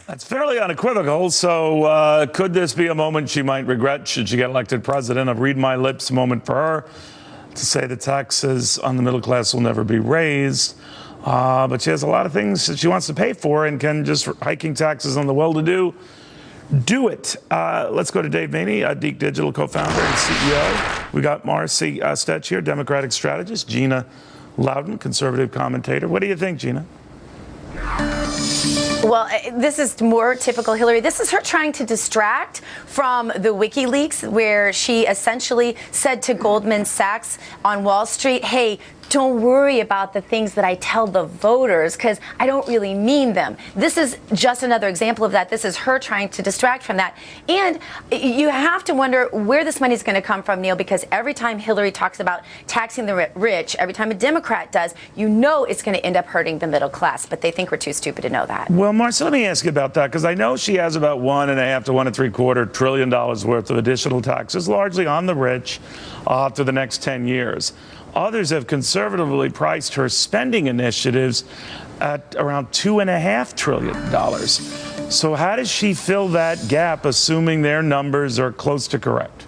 That's fairly unequivocal. So could this be a moment she might regret should she get elected president? A read my lips moment for her to say the taxes on the middle class will never be raised. But she has a lot of things that she wants to pay for, and can just hiking taxes on the well-to-do do it. Let's go to Dave Maney, Deek Digital co-founder and CEO. We got Marcy Stetch here, Democratic strategist. Gina Loudon, conservative commentator. What do you think, Gina? Well, this is more typical Hillary. This is her trying to distract from the WikiLeaks, where she essentially said to Goldman Sachs on Wall Street, hey, don't worry about the things that I tell the voters because I don't really mean them. This is just another example of that. This is her trying to distract from that. And you have to wonder where this money is going to come from, Neil, because every time Hillary talks about taxing the rich, every time a Democrat does, you know it's going to end up hurting the middle class. But they think we're too stupid to know that. Well, Marcia, let me ask you about that, because I know she has about $1.5 to $1.75 trillion worth of additional taxes, largely on the rich, through the next 10 years. Others have conservatively priced her spending initiatives at around $2.5 trillion. So how does she fill that gap, assuming their numbers are close to correct?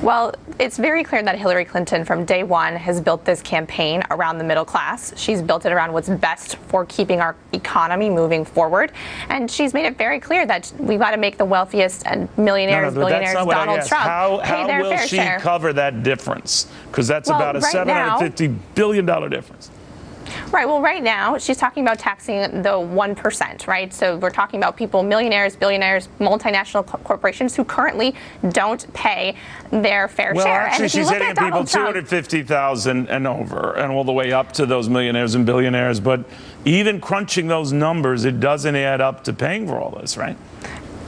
Well, it's very clear that Hillary Clinton from day one has built this campaign around the middle class. She's built it around what's best for keeping our economy moving forward. And she's made it very clear that we've got to make the wealthiest and millionaires, billionaires, Donald Trump, pay their fair share. How will she cover that difference? Because that's about a $750 billion difference. Right. Well, right now, she's talking about taxing the 1%, right? So we're talking about people, millionaires, billionaires, multinational corporations who currently don't pay their fair share. Well, actually, and if she's hitting people $250,000 and over, and all the way up to those millionaires and billionaires. But even crunching those numbers, it doesn't add up to paying for all this, right?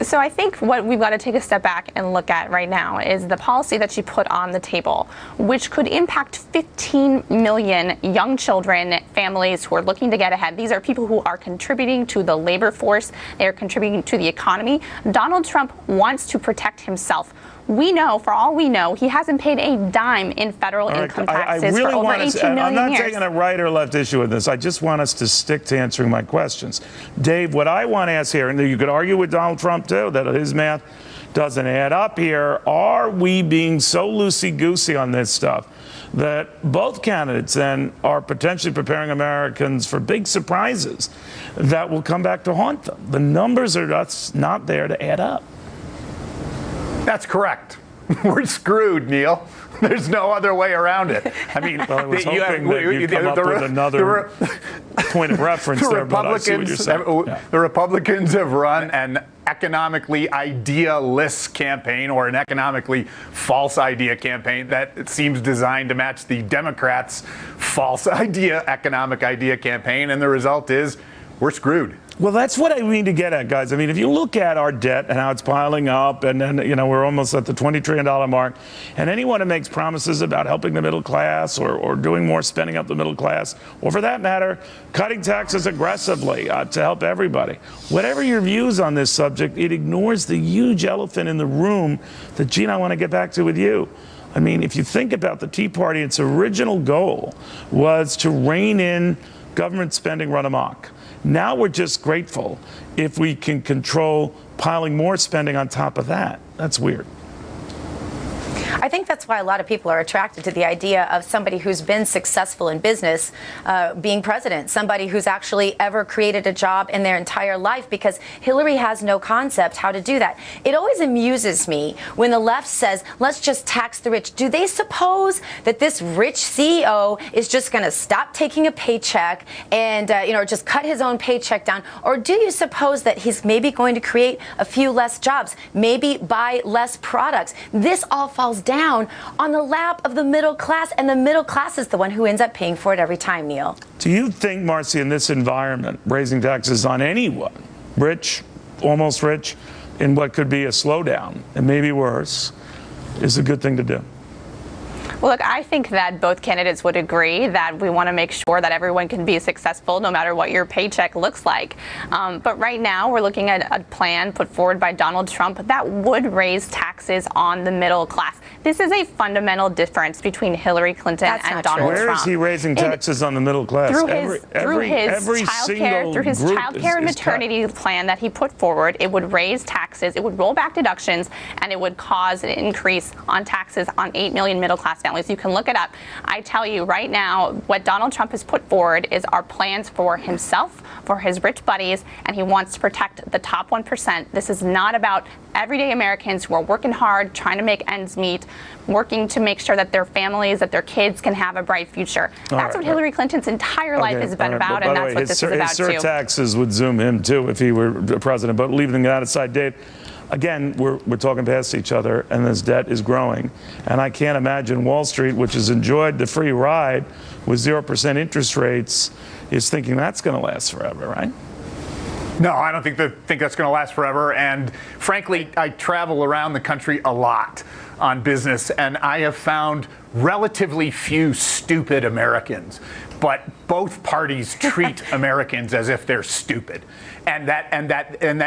So I think what we've got to take a step back and look at right now is the policy that she put on the table, which could impact 15 million young children, families who are looking to get ahead. These are people who are contributing to the labor force. They are contributing to the economy. Donald Trump wants to protect himself. We know, for all we know, he hasn't paid a dime in federal income taxes for over 18 million I'm not years. taking a right or left issue with this. I just want us to stick to answering my questions. Dave, what I want to ask here, and you could argue with Donald Trump too, that his math doesn't add up here. Are we being so loosey-goosey on this stuff that both candidates then are potentially preparing Americans for big surprises that will come back to haunt them? The numbers are just not there to add up. That's correct. We're screwed, Neil. There's no other way around it. I mean, well, I was hoping that you'd come up with another point of reference there, but I see what you're saying. The Republicans have run an economically idea-less campaign, or an economically false idea campaign that seems designed to match the Democrats' false idea, economic idea campaign, and the result is we're screwed. Well, that's what I mean to get at, guys. I mean, if you look at our debt and how it's piling up, and then, you know, we're almost at the $20 trillion mark, and anyone who makes promises about helping the middle class or doing more spending up the middle class, or for that matter, cutting taxes aggressively to help everybody, whatever your views on this subject, it ignores the huge elephant in the room that, Gina, I want to get back to with you. I mean, if you think about the Tea Party, its original goal was to rein in government spending run amok. Now we're just grateful if we can control piling more spending on top of that. That's weird. I think that's why a lot of people are attracted to the idea of somebody who's been successful in business being president, somebody who's actually ever created a job in their entire life, because Hillary has no concept how to do that. It always amuses me when the left says, let's just tax the rich. Do they suppose that this rich CEO is just going to stop taking a paycheck and, just cut his own paycheck down? Or do you suppose that he's maybe going to create a few less jobs, maybe buy less products? This all falls down on the lap of the middle class, and the middle class is the one who ends up paying for it every time, Neil. Do you think, Marcy, in this environment, raising taxes on anyone, rich, almost rich, in what could be a slowdown, and maybe worse, is a good thing to do? Well, look, I think that both candidates would agree that we want to make sure that everyone can be successful no matter what your paycheck looks like. But right now, we're looking at a plan put forward by Donald Trump that would raise taxes on the middle class. This is a fundamental difference between Hillary Clinton and Donald Trump. Where is he raising taxes on the middle class? Through his child care and maternity plan that he put forward, it would raise taxes, it would roll back deductions, and it would cause an increase on taxes on 8 million middle-class families. You can look it up. I tell you right now, what Donald Trump has put forward is our plans for himself, for his rich buddies, and he wants to protect the top 1%. This is not about everyday Americans who are working hard, trying to make ends meet, working to make sure that their families, that their kids can have a bright future. That's what Hillary Clinton's entire life has been about, and that's what this is about too. His surtaxes would zoom him too if he were president, but leaving that aside, Dave, again, we're talking past each other, and this debt is growing. And I can't imagine Wall Street, which has enjoyed the free ride with 0% interest rates, is thinking that's going to last forever, right? No, I don't think that's going to last forever. And frankly, I travel around the country a lot on business, and I have found relatively few stupid Americans. But both parties treat Americans as if they're stupid, and that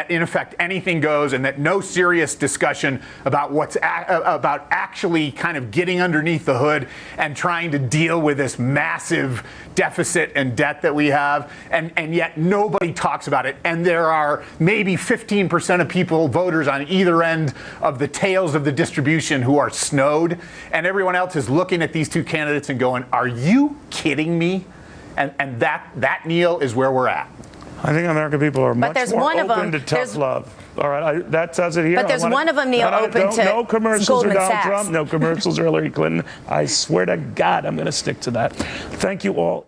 in effect anything goes, and that no serious discussion about about actually kind of getting underneath the hood and trying to deal with this massive deficit and debt that we have, and yet nobody talks about it. And there are maybe 15% of people, voters on either end of the tails of the distribution, who are snowed, and everyone else is looking at these two candidates and going, "Are you kidding me?" And that, Neil, is where we're at. I think American people are much more open to tough love. All right, that says it here. But there's one of them, Neil, open to no commercials Goldman for Donald Sachs. Trump, no commercials for Hillary Clinton. I swear to God, I'm going to stick to that. Thank you all.